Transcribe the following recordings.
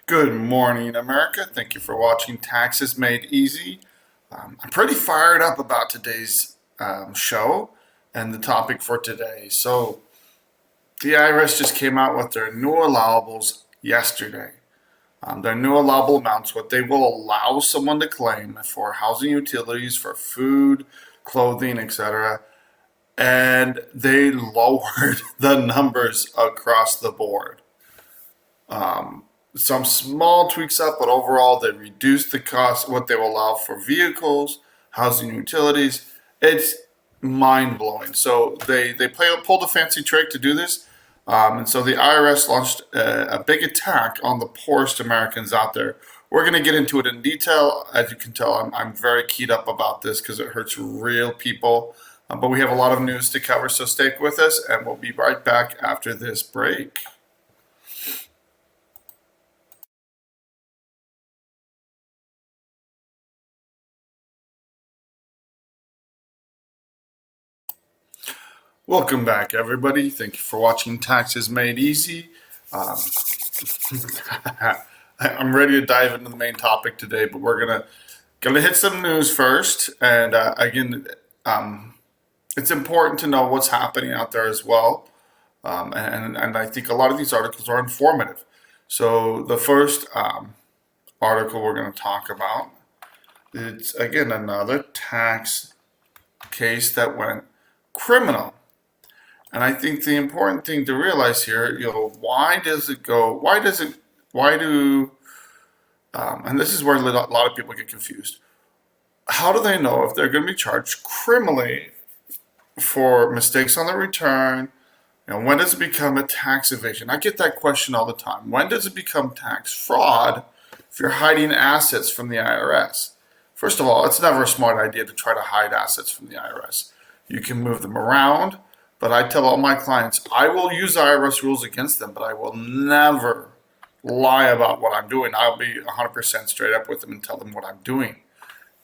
Good morning, America. Thank you for watching Taxes Made Easy. I'm pretty fired up about today's show and the topic for today. So, the IRS just came out with their new allowables yesterday. Their new allowable amounts, what they will allow someone to claim for housing utilities, for food, clothing, etc. And they lowered the numbers across the board. Some small tweaks up, but overall they reduced the cost, what they will allow for vehicles, housing utilities. It's mind blowing. So they pulled a fancy trick to do this. And so the IRS launched a big attack on the poorest Americans out there. We're going to get into it in detail. As you can tell, I'm very keyed up about this because it hurts real people. But we have a lot of news to cover, so stay with us, and we'll be right back after this break. Welcome back, everybody. Thank you for watching Taxes Made Easy. I'm ready to dive into the main topic today, but we're gonna hit some news first. And again, it's important to know what's happening out there as well. And I think a lot of these articles are informative. So the first article we're going to talk about, it's again another tax case that went criminal. And I think the important thing to realize here, why does it go? And this is where a lot of people get confused. How do they know if they're going to be charged criminally for mistakes on the return? When does it become a tax evasion? I get that question all the time. When does it become tax fraud if you're hiding assets from the IRS? First of all, it's never a smart idea to try to hide assets from the IRS. You can move them around, but I tell all my clients, I will use IRS rules against them, but I will never lie about what I'm doing. I'll be 100% straight up with them and tell them what I'm doing.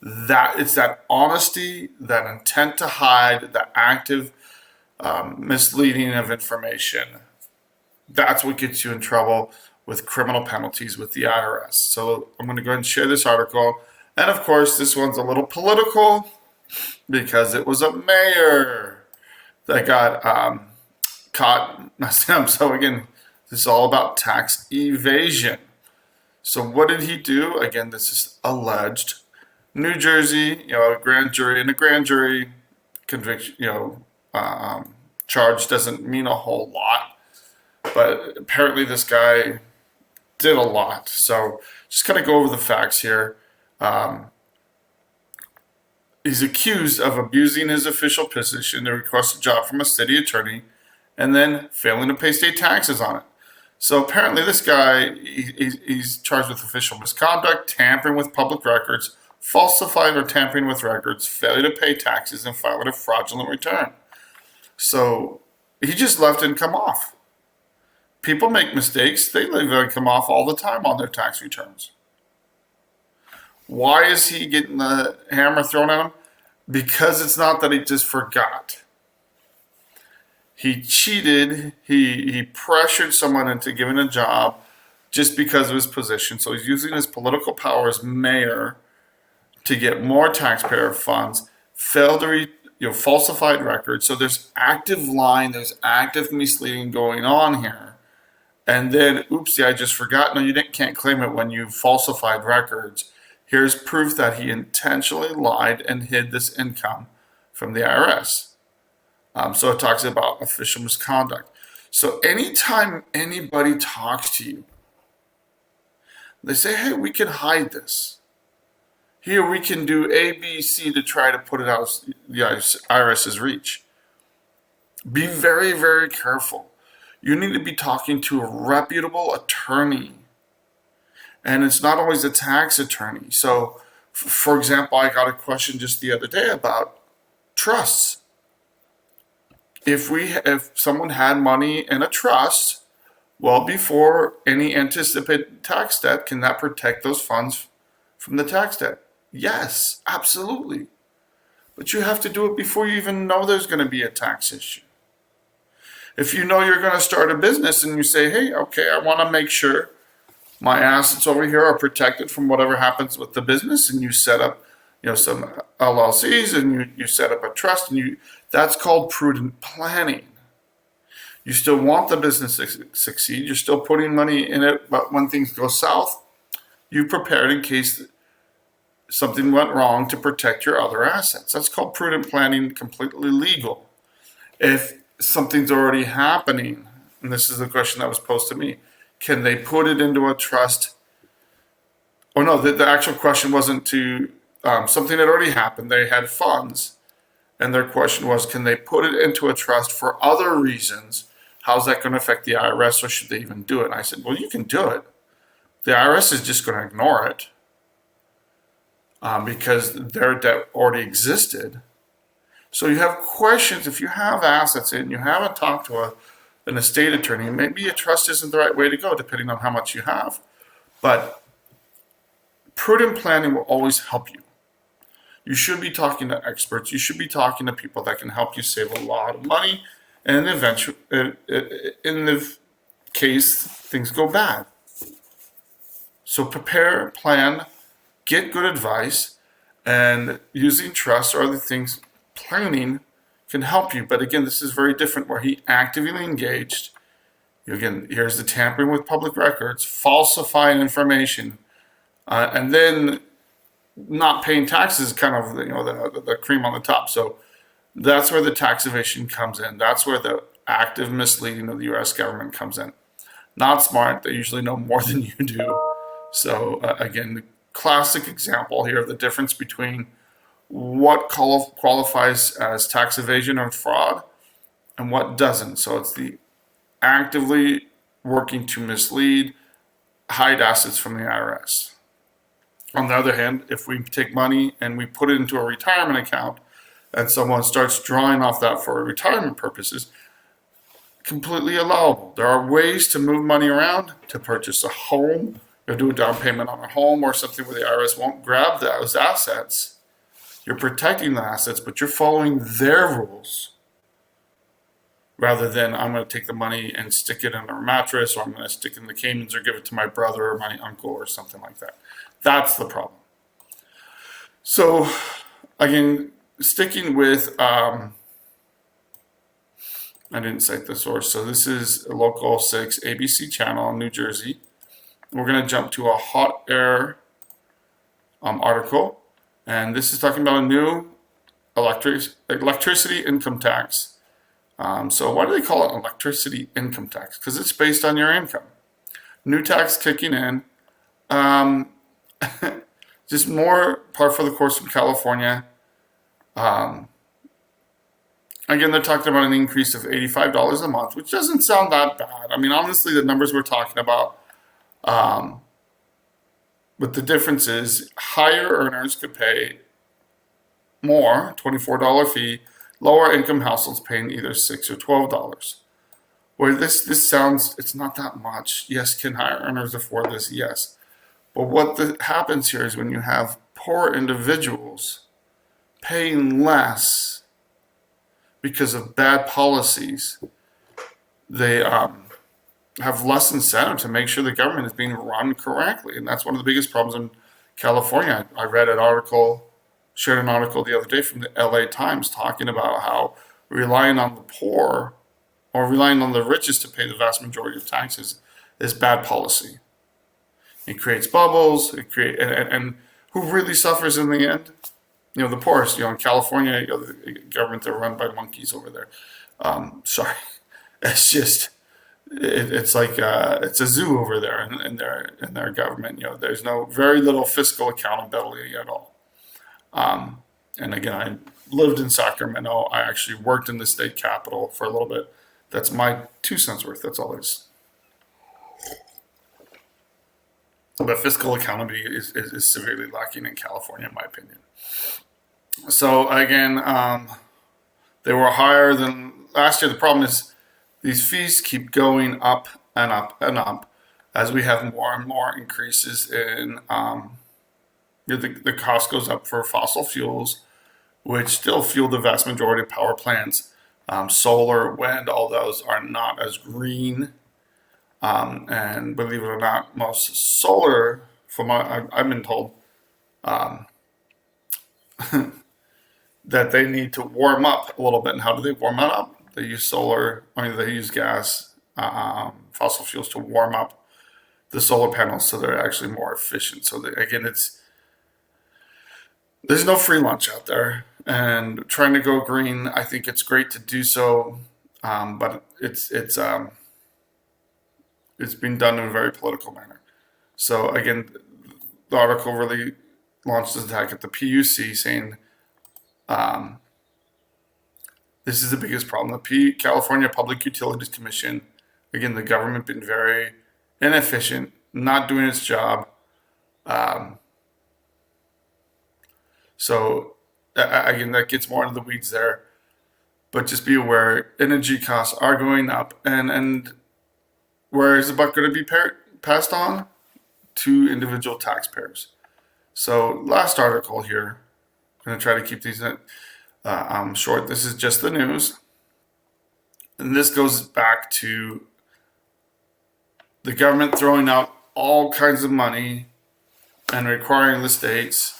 It's that honesty, that intent to hide, that active misleading of information. That's what gets you in trouble with criminal penalties with the IRS. So I'm going to go ahead and share this article. And of course, this one's a little political because it was a mayor that got caught. So again, this is all about tax evasion. So what did he do? Again, this is alleged. New Jersey, a grand jury conviction, charge doesn't mean a whole lot, but apparently this guy did a lot. So just kind of go over the facts here. He's accused of abusing his official position to request a job from a city attorney and then failing to pay state taxes on it. So apparently this guy, he's charged with official misconduct, tampering with public records, falsifying or tampering with records, failure to pay taxes, and filing a fraudulent return. So he just left income off. People make mistakes. They leave income off all the time on their tax returns. Why is he getting the hammer thrown at him? Because it's not that he just forgot. He cheated. He pressured someone into giving a job just because of his position. So he's using his political power as mayor to get more taxpayer funds, failed to falsified records. So there's active lying, there's active misleading going on here. And then, oopsie, I just forgot. No, you can't claim it when you falsified records. Here's proof that he intentionally lied and hid this income from the IRS. So it talks about official misconduct. So anytime anybody talks to you, they say, hey, we can hide this. Here we can do A, B, C to try to put it out of the IRS's reach. Be very, very careful. You need to be talking to a reputable attorney. And it's not always a tax attorney. So, for example, I got a question just the other day about trusts. If someone had money in a trust, well before any anticipated tax debt, can that protect those funds from the tax debt? Yes, absolutely. But you have to do it before you even know there's going to be a tax issue. If you know you're going to start a business and you say, hey, okay, I want to make sure My assets over here are protected from whatever happens with the business, and you set up, some LLCs, and you set up a trust, and that's called prudent planning. You still want the business to succeed. You're still putting money in it, but when things go south, you prepared in case something went wrong to protect your other assets. That's called prudent planning, completely legal. If something's already happening, and this is the question that was posed to me, can they put it into a trust? Oh no, the actual question wasn't to something had already happened. They had funds, and their question was, can they put it into a trust for other reasons? How's that going to affect the IRS, or should they even do it? And I said, well, you can do it. The IRS is just going to ignore it because their debt already existed. So you have questions. If you have assets and you haven't talked to an estate attorney, maybe a trust isn't the right way to go, depending on how much you have. But prudent planning will always help you. You should be talking to experts. You should be talking to people that can help you save a lot of money, and eventually, in the case things go bad. So prepare, plan, get good advice, and using trust or other things, planning can help you. But again, this is very different, where he actively engaged. Again, here's the tampering with public records, falsifying information, and then not paying taxes, kind of the cream on the top. So that's where the tax evasion comes in. That's where the active misleading of the U.S. government comes in. Not smart. They usually know more than you do. So again, the classic example here of the difference between what qualifies as tax evasion or fraud and what doesn't. So it's the actively working to mislead, hide assets from the IRS. On the other hand, if we take money and we put it into a retirement account and someone starts drawing off that for retirement purposes, completely allowable. There are ways to move money around, to purchase a home, or do a down payment on a home or something where the IRS won't grab those assets. You're protecting the assets, but you're following their rules, rather than I'm going to take the money and stick it in a mattress, or I'm going to stick it in the Caymans, or give it to my brother or my uncle or something like that. That's the problem. So again, sticking with, I didn't cite the source. So this is a local 6 ABC channel in New Jersey. We're going to jump to a hot air article. And this is talking about a new electricity income tax. So why do they call it electricity income tax? Because it's based on your income. New tax kicking in. Just more par for the course from California. Again, they're talking about an increase of $85 a month, which doesn't sound that bad. I mean, honestly, the numbers we're talking about, but the difference is higher earners could pay more, $24 fee, lower income households paying either $6 or $12. Where this sounds, it's not that much. Yes, can higher earners afford this? Yes. But what happens here is when you have poor individuals paying less because of bad policies, they have less incentive to make sure the government is being run correctly. And that's one of the biggest problems in California. I read shared an article the other day from the LA Times talking about how relying on the poor or relying on the richest to pay the vast majority of taxes is bad policy. It creates bubbles. And who really suffers in the end? The poorest. In California, the government, they're run by monkeys over there. Sorry, it's just it's like it's a zoo over there in their government. There's very little fiscal accountability at all. And again, I lived in Sacramento. I actually worked in the state capitol for a little bit. That's my 2 cents worth. That's all it is. But fiscal accountability is severely lacking in California, in my opinion. So again, they were higher than last year. The problem is these fees keep going up and up and up as we have more and more increases in the cost goes up for fossil fuels, which still fuel the vast majority of power plants. Solar, wind, all those are not as green And believe it or not, most solar, from what I've been told, that they need to warm up a little bit. And how do they warm it up? They use solar, I mean, they use gas, fossil fuels to warm up the solar panels so they're actually more efficient. So again, there's no free lunch out there. And trying to go green, I think it's great to do so, but it's being done in a very political manner. So again, the article really launched an attack at the PUC, saying this is the biggest problem. The California Public Utilities Commission, again, the government been very inefficient, not doing its job. So again, that gets more into the weeds there. But just be aware, energy costs are going up, and where is the buck going to be passed on? To individual taxpayers. So last article here, I'm going to try to keep these short. This is just the news. And this goes back to the government throwing out all kinds of money and requiring the states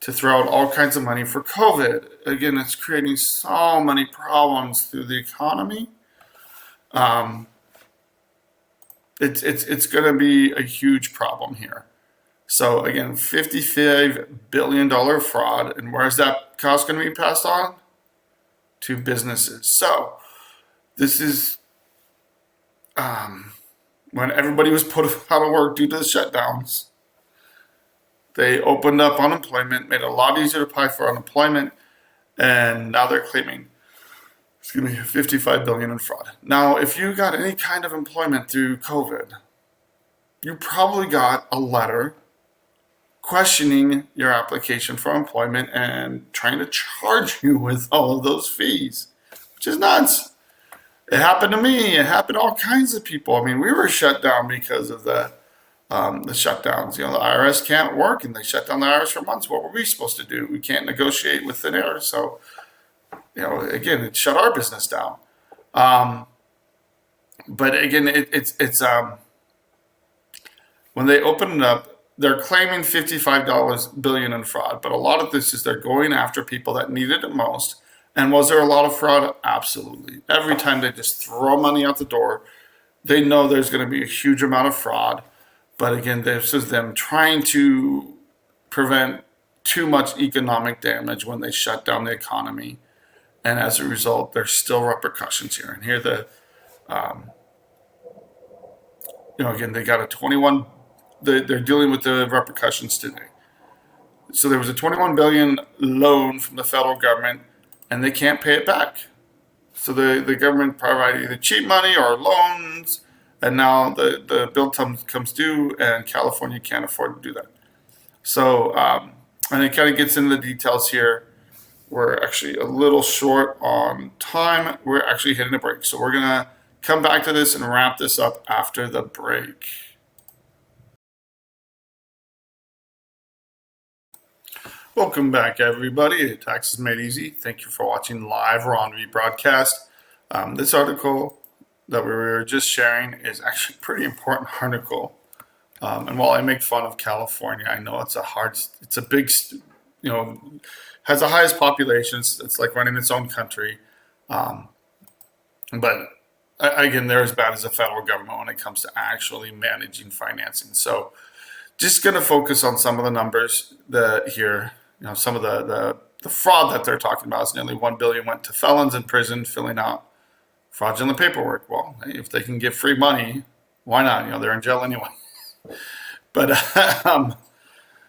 to throw out all kinds of money for COVID. Again, it's creating so many problems through the economy. It's going to be a huge problem here. So again, $55 billion fraud, and where's that cost going to be passed on? To businesses. So this is when everybody was put out of work due to the shutdowns. They opened up unemployment, made it a lot easier to apply for unemployment, and now they're claiming, $55 billion in fraud. Now, if you got any kind of employment through COVID, you probably got a letter questioning your application for employment and trying to charge you with all of those fees, which is nuts. It happened to me. It happened to all kinds of people. I mean, we were shut down because of the shutdowns. The IRS can't work, and they shut down the IRS for months. What were we supposed to do? We can't negotiate with thin air. So, again, it shut our business down. But again, it's when they open it up, they're claiming $55 billion in fraud. But a lot of this is they're going after people that needed it most. And was there a lot of fraud? Absolutely. Every time they just throw money out the door, they know there's going to be a huge amount of fraud. But again, this is them trying to prevent too much economic damage when they shut down the economy. And as a result, there's still repercussions here. And here again, they got a 21, they're dealing with the repercussions today. So there was a 21 billion loan from the federal government, and they can't pay it back. So the government provided either cheap money or loans, and now the bill comes due, and California can't afford to do that. So, and it kind of gets into the details here. We're actually a little short on time. We're actually hitting a break. So we're going to come back to this and wrap this up after the break. Welcome back, everybody. Taxes Made Easy. Thank you for watching live or on rebroadcast. This article that we were just sharing is actually a pretty important article. And while I make fun of California, I know it's a big, has the highest populations. It's like running its own country. But again, they're as bad as the federal government when it comes to actually managing financing. So just going to focus on some of the numbers here. Some of the fraud that they're talking about is nearly $1 billion went to felons in prison filling out fraudulent paperwork. Well, if they can get free money, why not? They're in jail anyway. But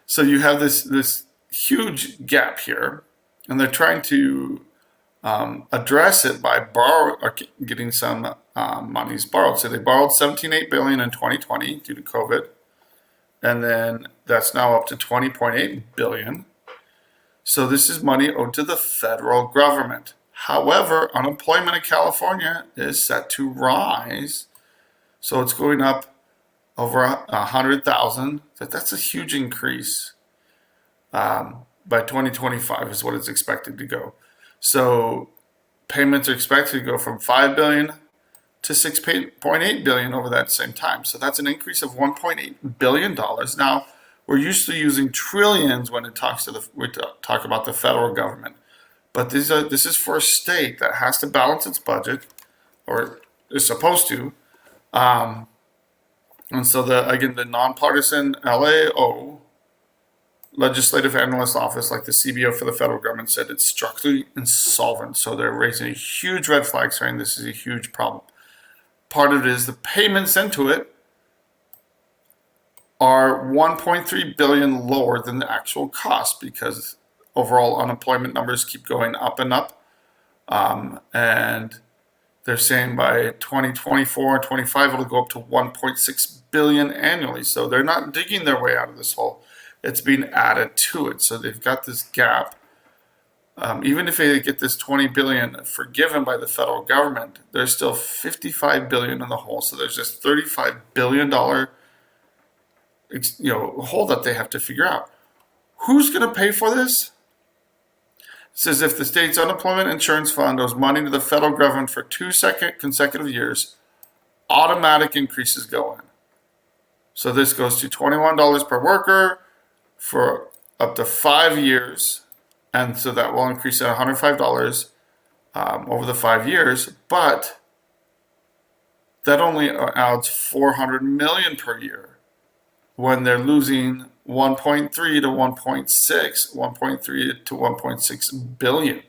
so you have this huge gap here, and they're trying to address it by getting some monies borrowed. So they borrowed $17.8 billion in 2020 due to COVID, and then that's now up to $20.8 billion. So this is money owed to the federal government. However, unemployment in California is set to rise, so it's going up over 100,000. That's a huge increase. By 2025 is what it's expected to go. So payments are expected to go from $5 billion to 6.8 billion over that same time. So that's an increase of 1.8 billion dollars. Now, we're used to using trillions when it talks to we talk about the federal government, but this is for a state that has to balance its budget, or is supposed to. And so the nonpartisan LAO, Legislative Analyst Office, like the CBO for the federal government, said it's structurally insolvent. So they're raising a huge red flag, saying this is a huge problem. Part of it is the payments into it are 1.3 billion lower than the actual cost, because overall unemployment numbers keep going up and up. And they're saying by 2024 and 25 it'll go up to 1.6 billion annually. So they're not digging their way out of this hole. It's being added to it. So they've got this gap. Even if they get this 20 billion forgiven by the federal government, there's still 55 billion in the hole. So there's this $35 billion hole that they have to figure out. Who's going to pay for this? It says if the state's unemployment insurance fund owes money to the federal government for 2 consecutive years, automatic increases go in. So this goes to $21 per worker for up to 5 years. And so that will increase at $105 over the 5 years. But that only adds $400 million per year, when they're losing 1.3 to 1.3 to 1.6 billion.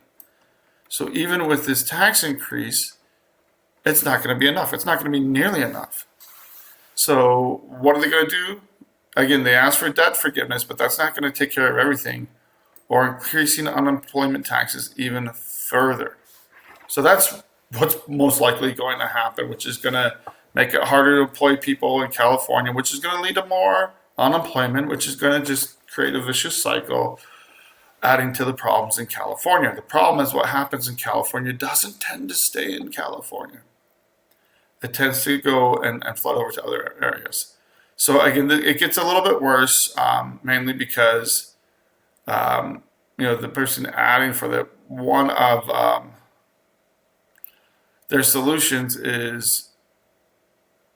So even with this tax increase, it's not going to be enough. It's not going to be nearly enough. So what are they going to do? Again, they ask for debt forgiveness, but that's not going to take care of everything, or increasing unemployment taxes even further. So that's what's most likely going to happen, which is going to make it harder to employ people in California, which is going to lead to more unemployment, which is going to just create a vicious cycle, adding to the problems in California. The problem is what happens in California doesn't tend to stay in California. It tends to go and flood over to other areas. So again, it gets a little bit worse, mainly because the person adding for the one of their solutions is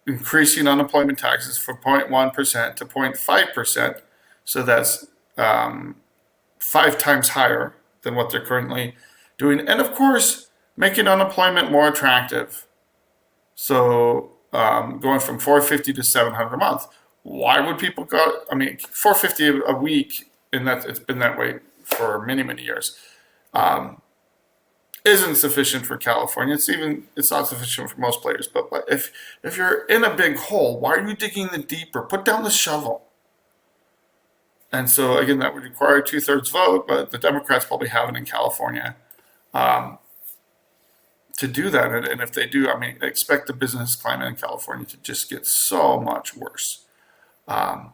increasing unemployment taxes from 0.1% to 0.5%. So that's 5 times higher than what they're currently doing. And of course, making unemployment more attractive. So going from $450 to $700 a month. Why would people go? I mean, $450 a week, and it's been that way for many, many years. Isn't sufficient for California. It's not sufficient for most players. But if you're in a big hole, why are you digging the deeper? Put down the shovel. And so again, that would require a 2/3 vote, but the Democrats probably have it in California to do that. And if they do, I mean, expect the business climate in California to just get so much worse. And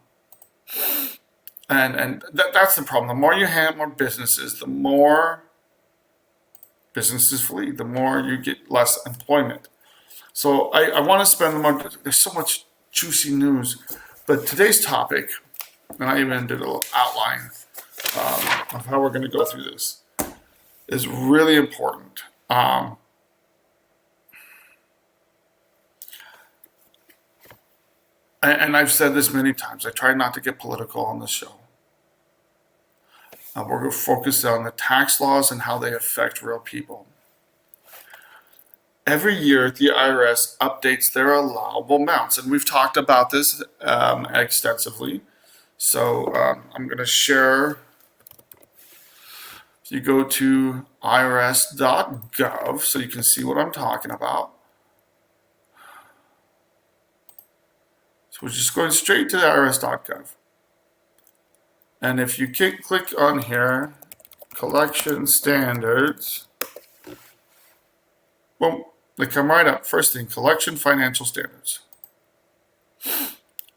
that's the problem. The more you have more businesses, the more businesses flee, the more you get less employment. So I want to spend more, there's so much juicy news, but today's topic, and I even did a little outline of how we're going to go through this, is really important. And I've said this many times, I try not to get political on this show. We're going to focus on the tax laws and how they affect real people. Every year, the IRS updates their allowable amounts, and we've talked about this extensively. So I'm going to share. If you go to irs.gov, so you can see what I'm talking about. So we're just going straight to the irs.gov. And if you click on here, collection standards, boom, they come right up. First thing, collection financial standards.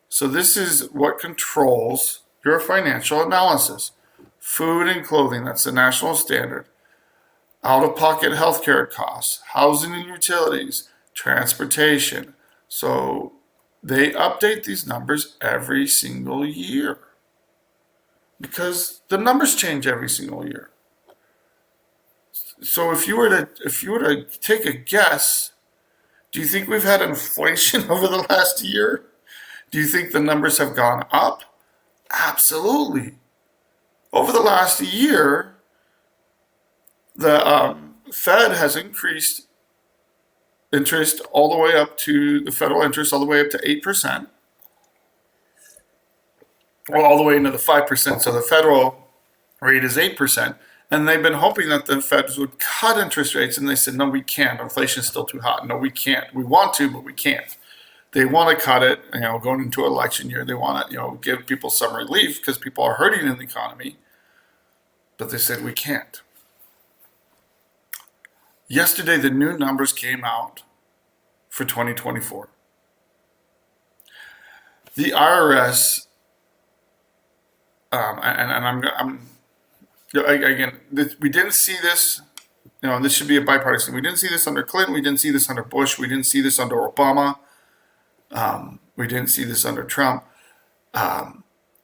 So this is what controls your financial analysis. Food and clothing, that's the national standard. Out-of-pocket healthcare costs, housing and utilities, transportation. So they update these numbers every single year, because the numbers change every single year. So if you were to take a guess, Do you think we've had inflation over the last year? Do you think the numbers have gone up? Absolutely. Over the last year, the Fed has increased interest all the way up to the federal interest all the way up to 8%, well, all the way into the 5%. So the federal rate is 8%. And they've been hoping that the Feds would cut interest rates, and they said, no, we can't. Inflation's still too hot. No, we can't. We want to, but we can't. They want to cut it, going into election year. They want to, give people some relief because people are hurting in the economy. But they said, we can't. Yesterday, the new numbers came out for 2024. The IRS, again, we didn't see this. This should be a bipartisan. We didn't see this under Clinton. We didn't see this under Bush. We didn't see this under Obama. We didn't see this under Trump.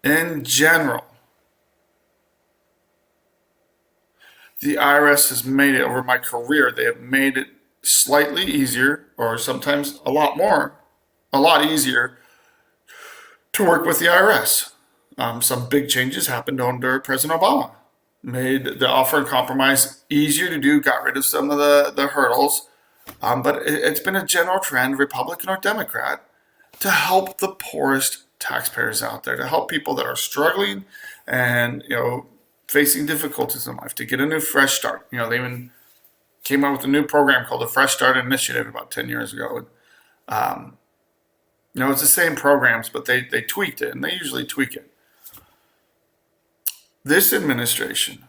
In general, the IRS has made it, over my career, they have made it slightly easier, or sometimes a lot easier to work with the IRS. Some big changes happened under President Obama. Made the offer and compromise easier to do, got rid of some of the hurdles. But it's been a general trend, Republican or Democrat, to help the poorest taxpayers out there, to help people that are struggling and, facing difficulties in life, to get a new fresh start. They even came out with a new program called the Fresh Start Initiative about 10 years ago. And, it's the same programs, but they tweaked it, and they usually tweak it. This administration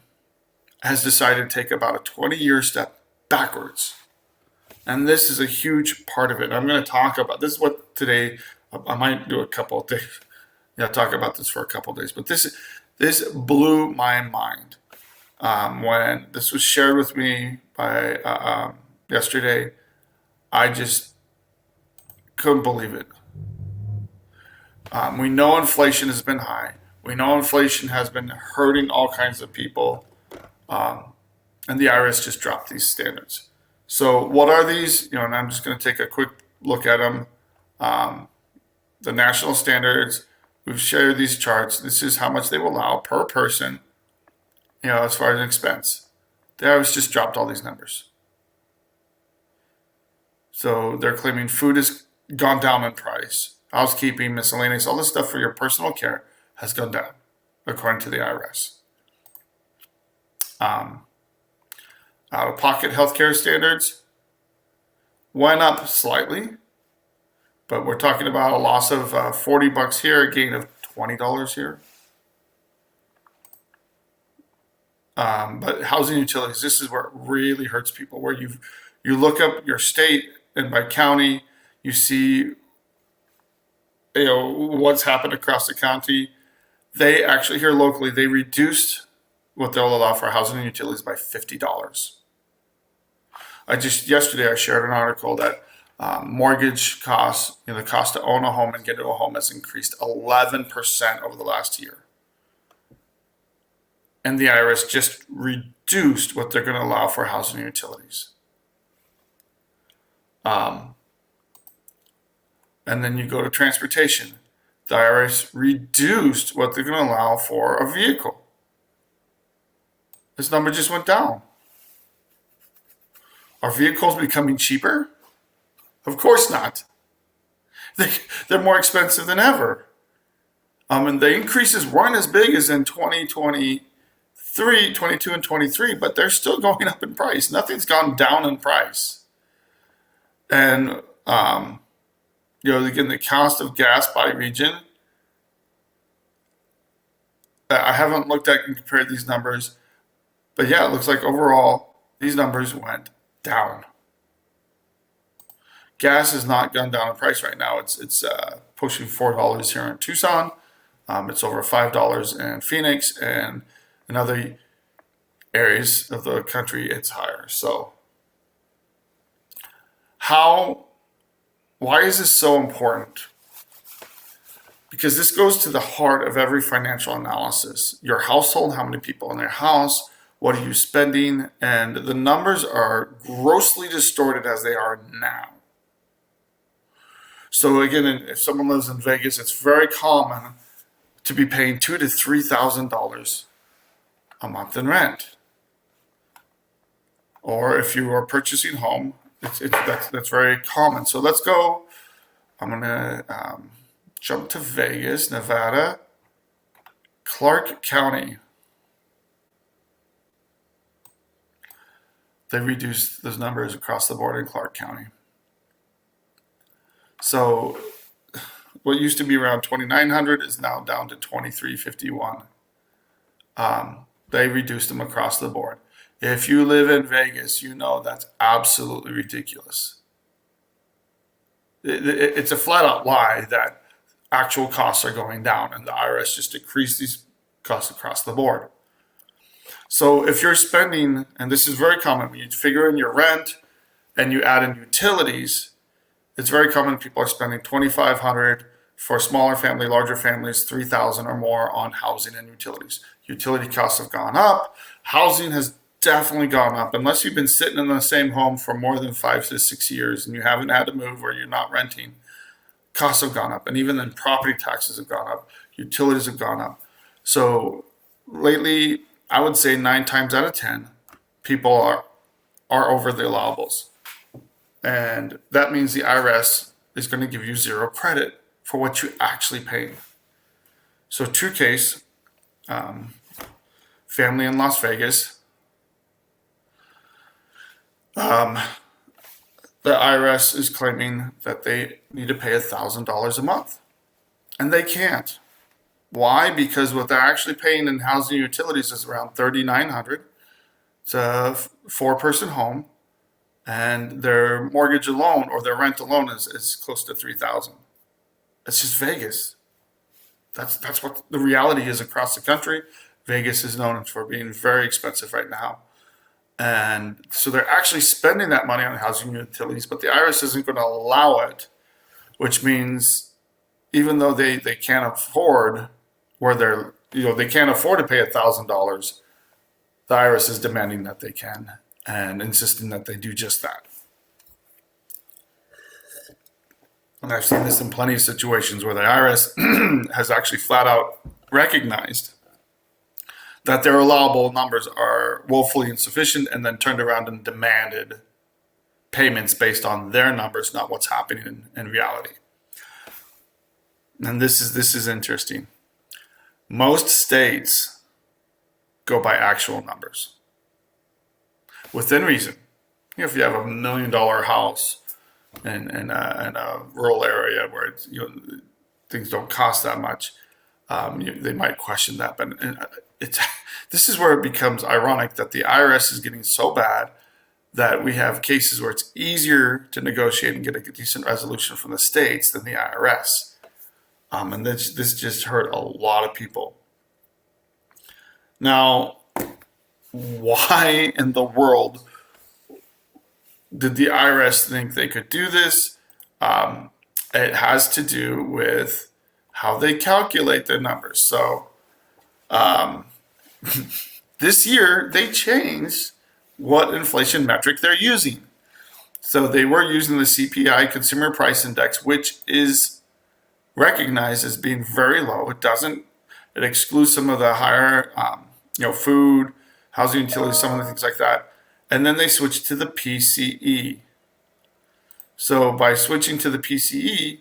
has decided to take about a 20-year step backwards. And this is a huge part of it. I'm going to talk about this. Is what today, I might do a couple of days. Talk about this for a couple of days. But this blew my mind when this was shared with me by yesterday. I just couldn't believe it. We know inflation has been high. We know inflation has been hurting all kinds of people. And the IRS just dropped these standards. So what are these? And I'm just going to take a quick look at them. The national standards, we've shared these charts. This is how much they will allow per person, as far as an expense. The IRS just dropped all these numbers. So they're claiming food has gone down in price. Housekeeping, miscellaneous, all this stuff for your personal care has gone down, according to the IRS. Out-of-pocket healthcare standards went up slightly, but we're talking about a loss of $40 here, a gain of $20 here. But housing utilities, this is where it really hurts people, where you look up your state, and by county, you see what's happened across the county. They actually, here locally, they reduced what they'll allow for housing and utilities by $50. Yesterday I shared an article that mortgage costs, the cost to own a home and get into a home has increased 11% over the last year. And the IRS just reduced what they're going to allow for housing and utilities. And then you go to transportation. The IRS reduced what they're going to allow for a vehicle. This number just went down. Are vehicles becoming cheaper? Of course not. They're more expensive than ever. And the increases weren't as big as in 2023, 22, and 23, but they're still going up in price. Nothing's gone down in price. And, again, the cost of gas by region, I haven't looked at and compared these numbers, but yeah, it looks like overall these numbers went down. Gas has not gone down in price right now. It's pushing $4 here in Tucson. It's over $5 in Phoenix, and in other areas of the country, it's higher. So, why is this so important? Because this goes to the heart of every financial analysis. Your household, how many people in their house, what are you spending? And the numbers are grossly distorted as they are now. So again, if someone lives in Vegas, it's very common to be paying $2,000 to $3,000 a month in rent. Or if you are purchasing home, that's very common. So let's go. I'm gonna jump to Vegas, Nevada, Clark County. They reduced those numbers across the board in Clark County. So what used to be around 2,900 is now down to 2,351. They reduced them across the board. If you live in Vegas, you know that's absolutely ridiculous. It's a flat out lie that actual costs are going down and the IRS just decreased these costs across the board. So if you're spending, and this is very common, when you figure in your rent and you add in utilities, it's very common people are spending $2,500 for smaller family, larger families, $3,000 or more on housing and utilities. Utility costs have gone up. Housing has definitely gone up. Unless you've been sitting in the same home for more than 5 to 6 years and you haven't had to move or you're not renting, costs have gone up. And even then property taxes have gone up. Utilities have gone up. So lately, I would say 9 times out of 10, people are over the allowables. And that means the IRS is going to give you zero credit for what you actually pay. So true case, family in Las Vegas, the IRS is claiming that they need to pay $1,000 a month. And they can't. Why? Because what they're actually paying in housing utilities is around $3,900. It's a 4-person home. And their mortgage alone or their rent alone is close to $3,000. It's just Vegas. That's what the reality is across the country. Vegas is known for being very expensive right now. And so they're actually spending that money on housing utilities, but the IRS isn't going to allow it, which means even though they can't afford they can't afford to pay $1,000, the IRS is demanding that they can and insisting that they do just that. And I've seen this in plenty of situations where the IRS has actually flat out recognized that their allowable numbers are woefully insufficient and then turned around and demanded payments based on their numbers, not what's happening in reality. And this is interesting. Most states go by actual numbers within reason. If you have $1 million house in a rural area where it's, things don't cost that much, they might question that. But this is where it becomes ironic that the IRS is getting so bad that we have cases where it's easier to negotiate and get a decent resolution from the states than the IRS. And this just hurt a lot of people. Now, why in the world did the IRS think they could do this? It has to do with how they calculate their numbers. So this year they changed what inflation metric they're using. So they were using the CPI, Consumer Price Index, which is recognized as being very low. It excludes some of the higher, food, housing utilities, some of the things like that. And then they switched to the PCE. So by switching to the PCE,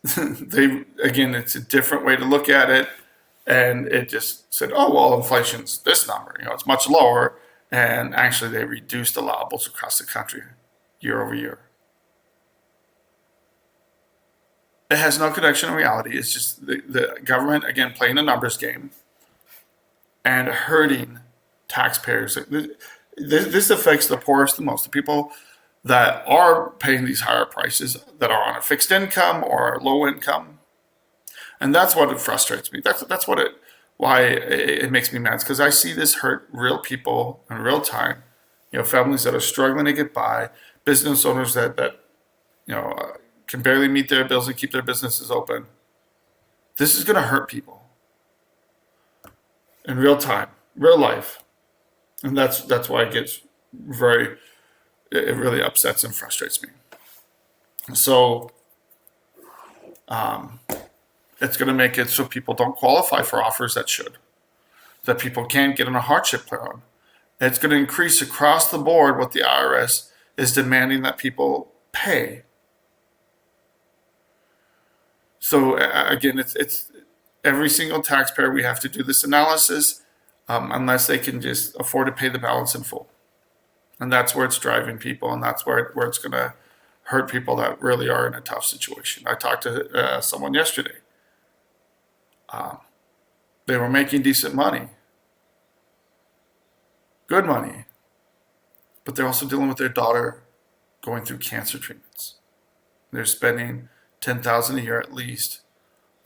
it's a different way to look at it. And it just said, oh, well, inflation's this number, it's much lower. And actually they reduced allowables across the country year over year. It has no connection to reality. It's just the government, again, playing a numbers game and hurting taxpayers. This affects the poorest the most, the people that are paying these higher prices, that are on a fixed income or low income. And that's what it frustrates me. That's why it makes me mad, because I see this hurt real people in real time. Families that are struggling to get by, business owners that can barely meet their bills and keep their businesses open. This is going to hurt people in real time, real life. And that's why it gets it really upsets and frustrates me. So It's going to make it so people don't qualify for offers that should, that people can't get on a hardship plan. It's going to increase across the board what the IRS is demanding that people pay. So again, it's every single taxpayer, we have to do this analysis unless they can just afford to pay the balance in full. And that's where it's driving people, and that's where it's going to hurt people that really are in a tough situation. I talked to someone yesterday. They were making decent money, good money, but they're also dealing with their daughter going through cancer treatments. They're spending $10,000 a year at least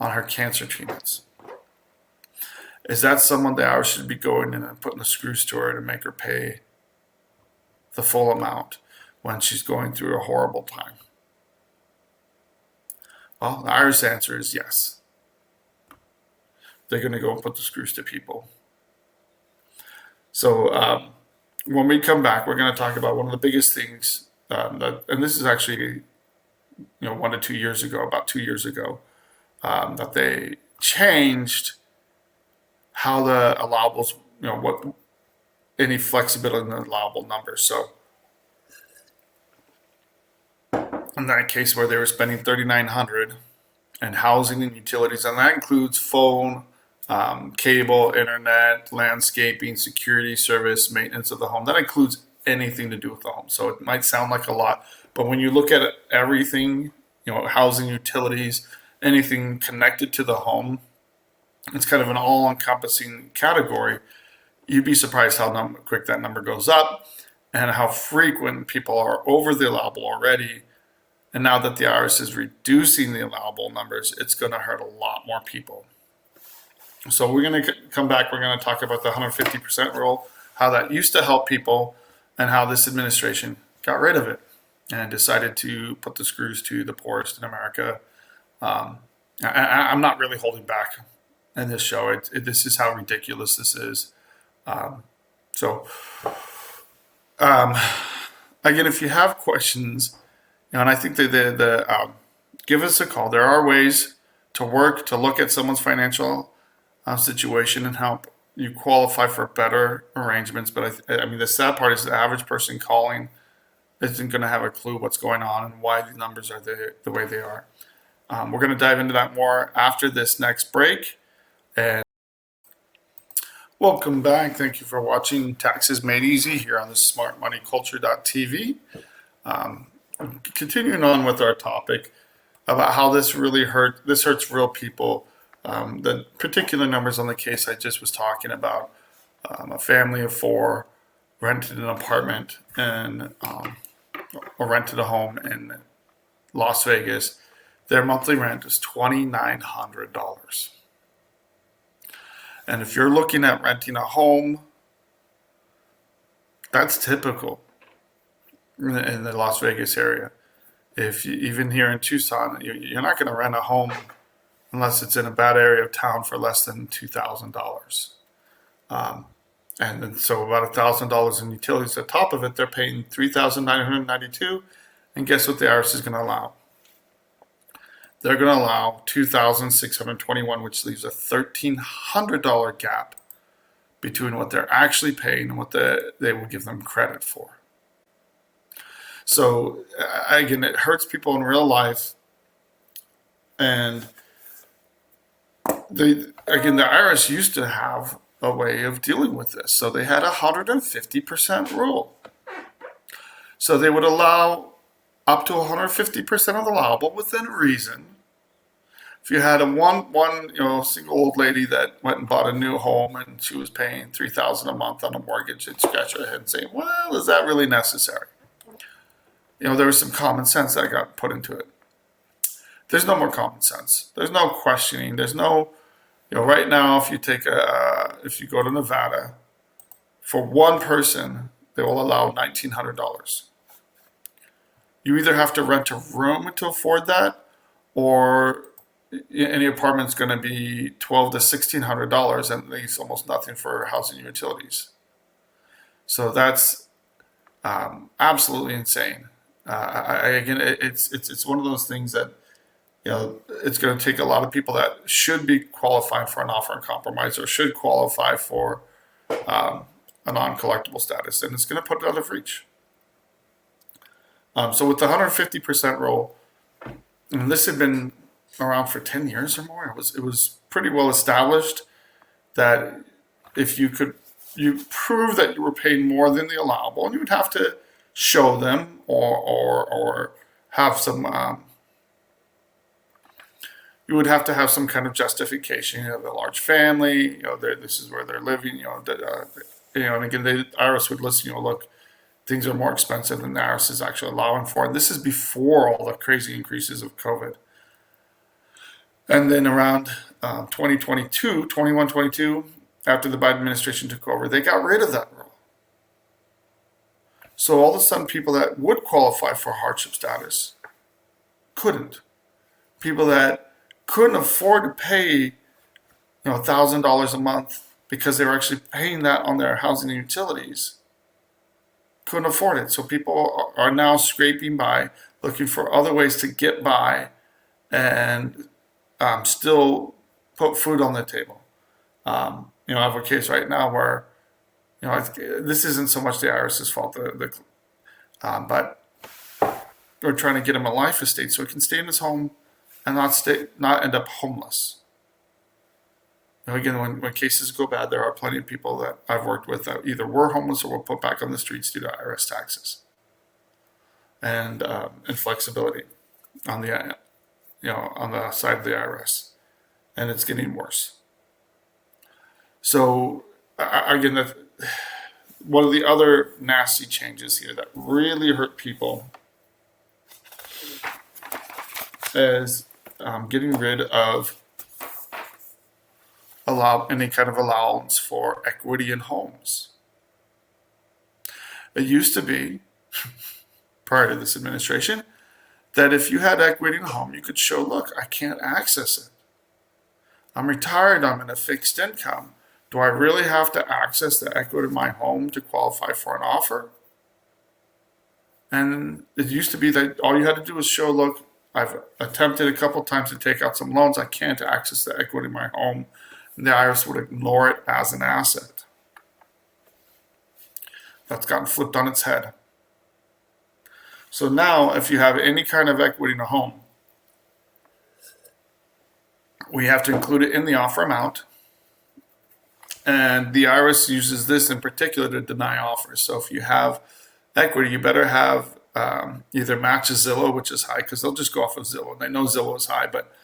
on her cancer treatments. Is that someone that I should be going in and putting the screws to her to make her pay the full amount when she's going through a horrible time? Well, the IRS answer is yes. They're going to go and put the screws to people. So when we come back, we're going to talk about one of the biggest things and this is actually 1 to 2 years ago, about 2 years ago, that they changed how the allowables, what any flexibility in the allowable numbers. So in that case where they were spending $3,900 and housing and utilities, and that includes phone, cable, internet, landscaping, security service, maintenance of the home. That includes anything to do with the home. So it might sound like a lot, but when you look at everything, housing, utilities, anything connected to the home, it's kind of an all-encompassing category. You'd be surprised how quick that number goes up and how frequent people are over the allowable already. And now that the IRS is reducing the allowable numbers, it's going to hurt a lot more people. So we're going to come back. We're going to talk about the 150% rule, how that used to help people, and how this administration got rid of it and decided to put the screws to the poorest in America. I'm not really holding back in this show. This is how ridiculous this is. Again, if you have questions, and I think that give us a call. There are ways to work to look at someone's financial situation and help you qualify for better arrangements. But I mean, the sad part is the average person calling isn't going to have a clue what's going on and why the numbers are the way they are. We're going to dive into that more after this next break. And welcome back. Thank you for watching Taxes Made Easy here on the smartmoneyculture.tv. Continuing on with our topic about how this really hurts real people. The particular numbers on the case I just was talking about, a family of 4 rented an apartment or rented a home in Las Vegas. Their monthly rent is $2,900. And if you're looking at renting a home, that's typical in the Las Vegas area. Even here in Tucson, you're not going to rent a home unless it's in a bad area of town for less than $2,000. And then, so about $1,000 in utilities. On top of it, they're paying $3,992. And guess what the IRS is going to allow? They're going to allow $2,621, which leaves a $1,300 gap between what they're actually paying and what they will give them credit for. So again, it hurts people in real life. And the IRS used to have a way of dealing with this. So they had a 150% rule. So they would allow up to 150% of the allowable within reason. If you had a one single old lady that went and bought a new home and she was paying $3,000 a month on a mortgage, they'd scratch her head and say, "Well, is that really necessary?" There was some common sense that got put into it. There's no more common sense. There's no questioning. There's no, right now, if you go to Nevada, for one person, they will allow $1,900. You either have to rent a room to afford that, or any apartment's going to be $1,200 to $1,600 and leaves almost nothing for housing and utilities. So that's absolutely insane. Again, it's one of those things that it's going to take a lot of people that should be qualifying for an offer and compromise or should qualify for a non-collectible status, and it's going to put it out of reach. So with the 150% rule, and this had been around for 10 years or more, it was pretty well established that if you prove that you were paying more than the allowable, and you would have to show them or have some you would have to have some kind of justification. You have a large family, this is where they're living, and again, the IRS would listen, look, things are more expensive than the IRS is actually allowing for. And this is before all the crazy increases of COVID. And then around 2022, after the Biden administration took over, they got rid of that rule. So all of a sudden, people that would qualify for hardship status couldn't. People that couldn't afford to pay, $1,000 a month because they were actually paying that on their housing and utilities, couldn't afford it. So people are now scraping by, looking for other ways to get by and still put food on the table. I have a case right now where, this isn't so much the IRS's fault, but we're trying to get him a life estate so he can stay in his home and not end up homeless. Again, when cases go bad, there are plenty of people that I've worked with that either were homeless or were put back on the streets due to IRS taxes and inflexibility on the on the side of the IRS, and it's getting worse. So again, one of the other nasty changes here that really hurt people is getting rid of any kind of allowance for equity in homes. It used to be, prior to this administration, that if you had equity in a home, you could show, look, I can't access it. I'm retired, I'm in a fixed income. Do I really have to access the equity of my home to qualify for an offer? And it used to be that all you had to do was show, look, I've attempted a couple times to take out some loans, I can't access the equity of my home. And the IRS would ignore it as an asset. That's gotten flipped on its head. So now, if you have any kind of equity in a home, we have to include it in the offer amount. And the IRS uses this in particular to deny offers. So if you have equity, you better have either match a Zillow, which is high, because they'll just go off of Zillow. They know Zillow is high, but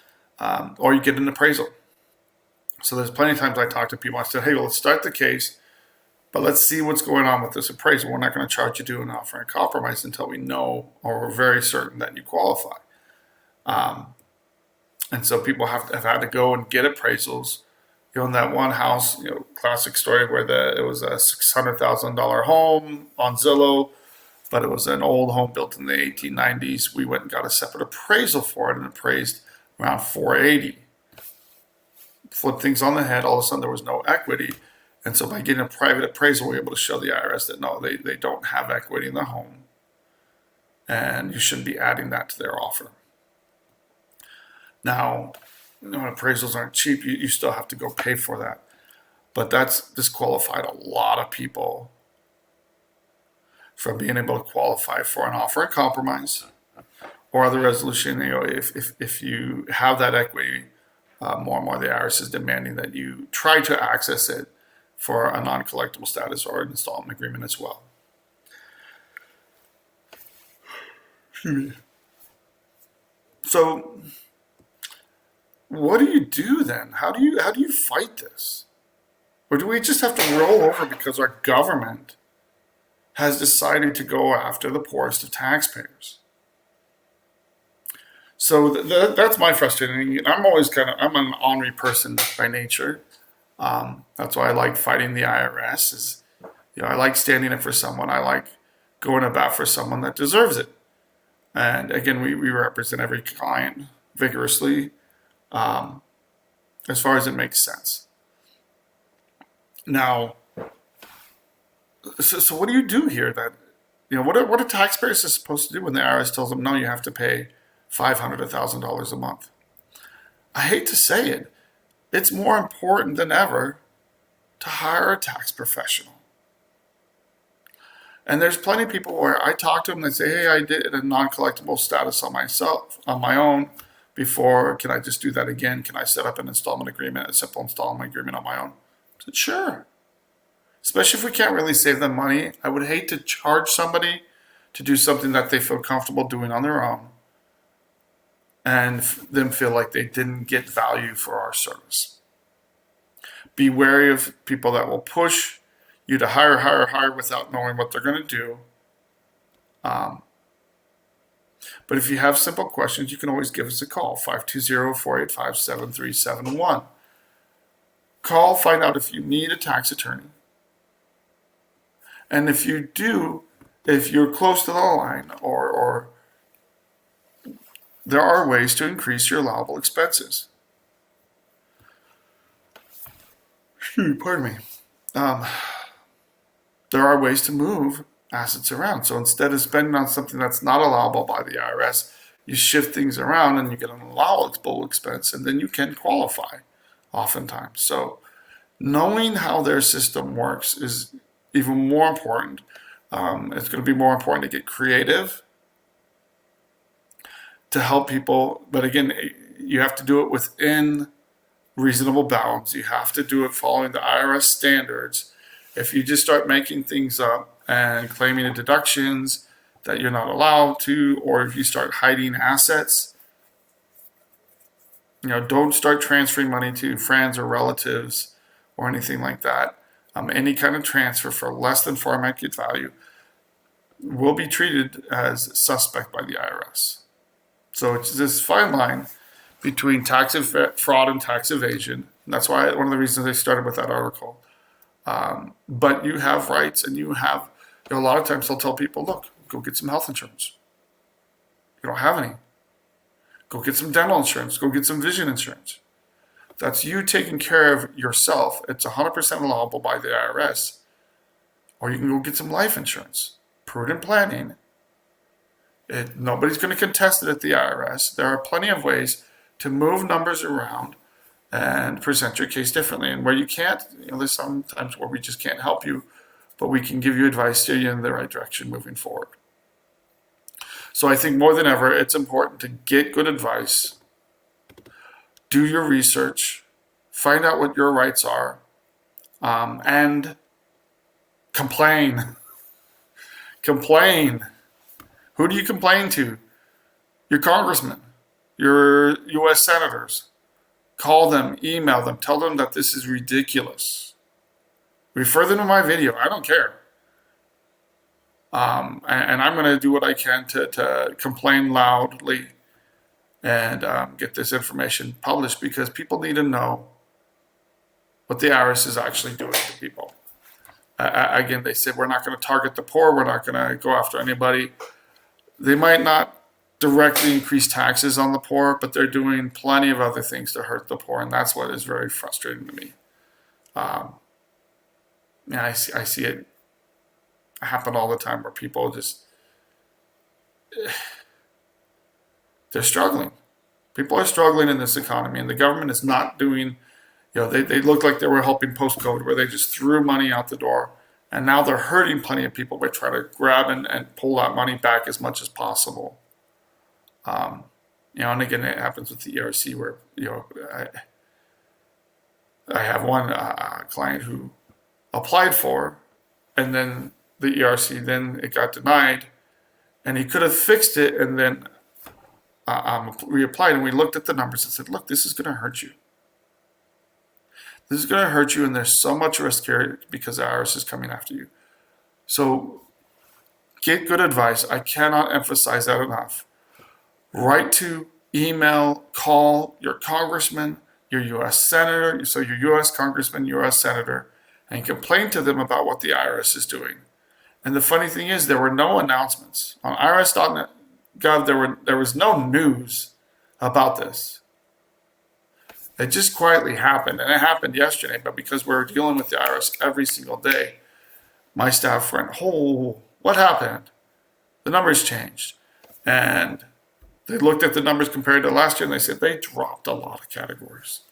or you get an appraisal. So there's plenty of times I talk to people. I said, hey, well, let's start the case, but let's see what's going on with this appraisal. We're not going to charge you to do an offer and compromise until we know or we're very certain that you qualify. And so people have had to go and get appraisals. In that one house, classic story where it was a $600,000 home on Zillow, but it was an old home built in the 1890s. We went and got a separate appraisal for it and appraised around $480,000. Flip things on the head, all of a sudden there was no equity. And so by getting a private appraisal, we're able to show the IRS that no, they don't have equity in the home. And you shouldn't be adding that to their offer. Now, appraisals aren't cheap. You still have to go pay for that. But that's disqualified a lot of people from being able to qualify for an offer and compromise or other resolution. If you have that equity, more and more the IRS is demanding that you try to access it for a non-collectible status or an installment agreement as well. So what do you do then? How do you fight this? Or do we just have to roll over because our government has decided to go after the poorest of taxpayers? So that's my frustration. I'm always I'm an ornery person by nature. That's why I like fighting the IRS. I like standing up for someone. I like going about for someone that deserves it. And again, we represent every client vigorously, as far as it makes sense. Now, so what do you do here? That what are taxpayers supposed to do when the IRS tells them no, you have to pay $500, $1,000 a month. I hate to say it, it's more important than ever to hire a tax professional. And there's plenty of people where I talk to them, they say, hey, I did a non-collectible status on my own before. Can I just do that again? Can I set up an installment agreement, a simple installment agreement on my own? I said, sure. Especially if we can't really save them money. I would hate to charge somebody to do something that they feel comfortable doing on their own and them feel like they didn't get value for our service. Be wary of people that will push you to hire without knowing what they're going to do. But if you have simple questions, you can always give us a call, 520-485-7371. Call, find out if you need a tax attorney. And if you do, if you're close to the line, or there are ways to increase your allowable expenses. Pardon me. There are ways to move assets around. So instead of spending on something that's not allowable by the IRS, you shift things around and you get an allowable expense, and then you can qualify oftentimes. So knowing how their system works is even more important. It's going to be more important to get creative to help people. But again, you have to do it within reasonable bounds. You have to do it following the IRS standards. If you just start making things up and claiming deductions that you're not allowed to, or if you start hiding assets, don't start transferring money to friends or relatives or anything like that. Any kind of transfer for less than fair market value will be treated as suspect by the IRS. So it's this fine line between tax fraud and tax evasion. And that's why one of the reasons I started with that article. But you have rights, and you have, a lot of times they'll tell people, look, go get some health insurance. You don't have any. Go get some dental insurance. Go get some vision insurance. That's you taking care of yourself. It's 100% allowable by the IRS. Or you can go get some life insurance. Prudent planning. Nobody's going to contest it at the IRS. There are plenty of ways to move numbers around and present your case differently. And where you can't, there's sometimes where we just can't help you, but we can give you advice, steer you in the right direction moving forward. So I think more than ever, it's important to get good advice, do your research, find out what your rights are, and complain. Complain. Who do you complain to? Your congressman, your U.S. senators. Call them, email them, tell them that this is ridiculous. Refer them to my video. I don't care. And I'm going to do what I can to complain loudly and get this information published, because people need to know what the IRS is actually doing to people. Again, they said we're not going to target the poor. We're not going to go after anybody. They might not directly increase taxes on the poor, but they're doing plenty of other things to hurt the poor, and that's what is very frustrating to me. I see it happen all the time where people just, they're struggling. People are struggling in this economy, and the government is not doing, they look like they were helping post-COVID, where they just threw money out the door, and now they're hurting plenty of people by trying to grab and pull that money back as much as possible. And again, it happens with the ERC where, I have one client who applied for, and then the ERC, then it got denied, and he could have fixed it and then reapplied, and we looked at the numbers and said, look, this is going to hurt you. This is going to hurt you, and there's so much risk here because the IRS is coming after you. So get good advice. I cannot emphasize that enough. Write to, email, call your congressman, your U.S. senator, so your U.S. congressman, U.S. senator, and complain to them about what the IRS is doing. And the funny thing is, there were no announcements. On irs.gov, there was no news about this. It just quietly happened, and it happened yesterday, but because we're dealing with the IRS every single day, my staff went, oh, what happened? The numbers changed. And They looked at the numbers compared to last year and they said they dropped a lot of categories.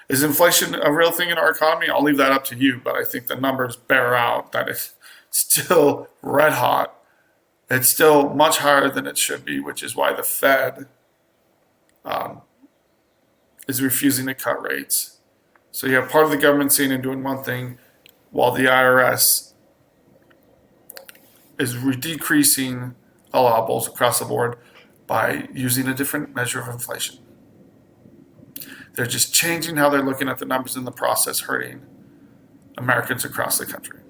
Is inflation a real thing in our economy? I'll leave that up to you, but I think the numbers bear out that it's still red hot. It's still much higher than it should be, which is why the Fed is refusing to cut rates. So you have part of the government saying and doing one thing, while the IRS is decreasing allowables across the board by using a different measure of inflation. They're just changing how they're looking at the numbers in the process, hurting Americans across the country.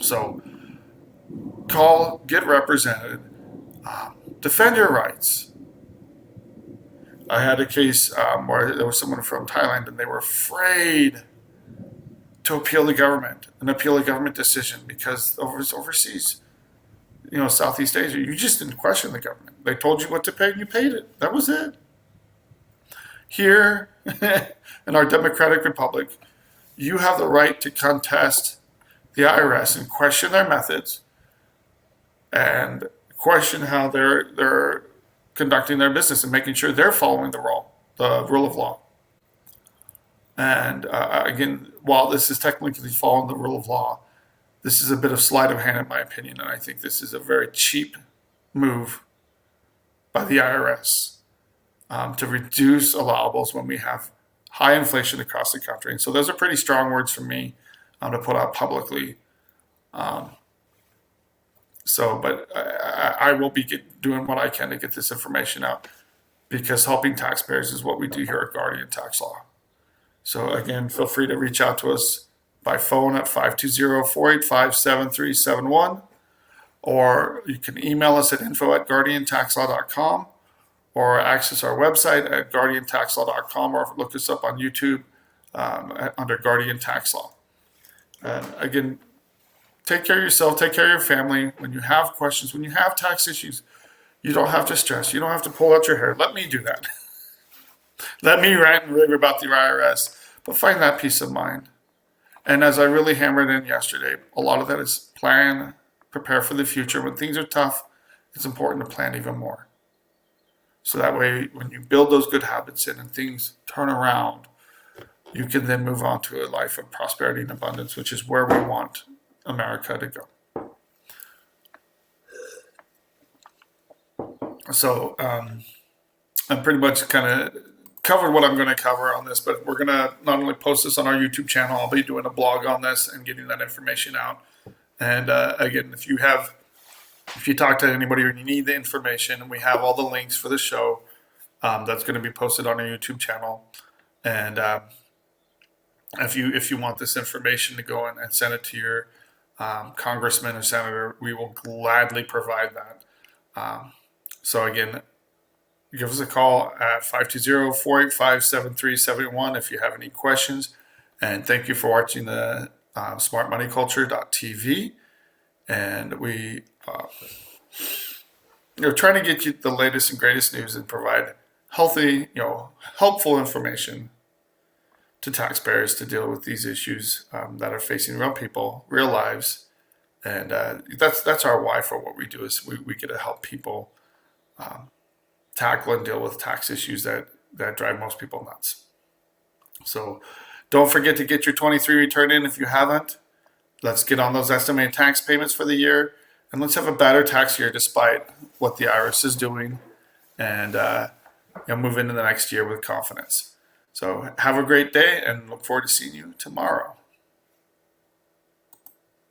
So call, get represented, defend your rights. I had a case where there was someone from Thailand and they were afraid to appeal the government and appeal a government decision because overseas, Southeast Asia, you just didn't question the government. They told you what to pay and you paid it. That was it. Here in our democratic republic, you have the right to contest the IRS and question their methods and question how they're conducting their business and making sure they're following the rule of law. And again, while this is technically following the rule of law, this is a bit of sleight of hand in my opinion, and I think this is a very cheap move by the IRS to reduce allowables when we have high inflation across the country. And so those are pretty strong words from me to put out publicly. But I will be doing what I can to get this information out because helping taxpayers is what we do here at Guardian Tax Law. So again, feel free to reach out to us by phone at 520-485-7371, or you can email us at info@guardiantaxlaw.com, or access our website at guardiantaxlaw.com, or look us up on YouTube under Guardian Tax Law. Again, take care of yourself, take care of your family. When you have questions, when you have tax issues, you don't have to stress. You don't have to pull out your hair. Let me do that. Let me rant and rave about the IRS, but find that peace of mind. And as I really hammered in yesterday, a lot of that is plan, prepare for the future. When things are tough, it's important to plan even more. So that way, when you build those good habits in and things turn around, you can then move on to a life of prosperity and abundance, which is where we want America to go. So I'm pretty much kind of covered what I'm going to cover on this, but we're going to not only post this on our YouTube channel, I'll be doing a blog on this and getting that information out. And again, if you talk to anybody or you need the information, we have all the links for the show that's going to be posted on our YouTube channel. And if you want this information to go in and send it to your congressman or senator, we will gladly provide that. So again, give us a call at 520-485-7371 if you have any questions. And thank you for watching the smartmoneyculture.tv. And we are trying to get you the latest and greatest news and provide healthy, helpful information to taxpayers to deal with these issues that are facing real people, real lives. And that's our why for what we do is we get to help people tackle and deal with tax issues that drive most people nuts. So don't forget to get your 23 return in if you haven't. Let's get on those estimated tax payments for the year, and let's have a better tax year despite what the IRS is doing, and move into the next year with confidence. So have a great day and look forward to seeing you tomorrow.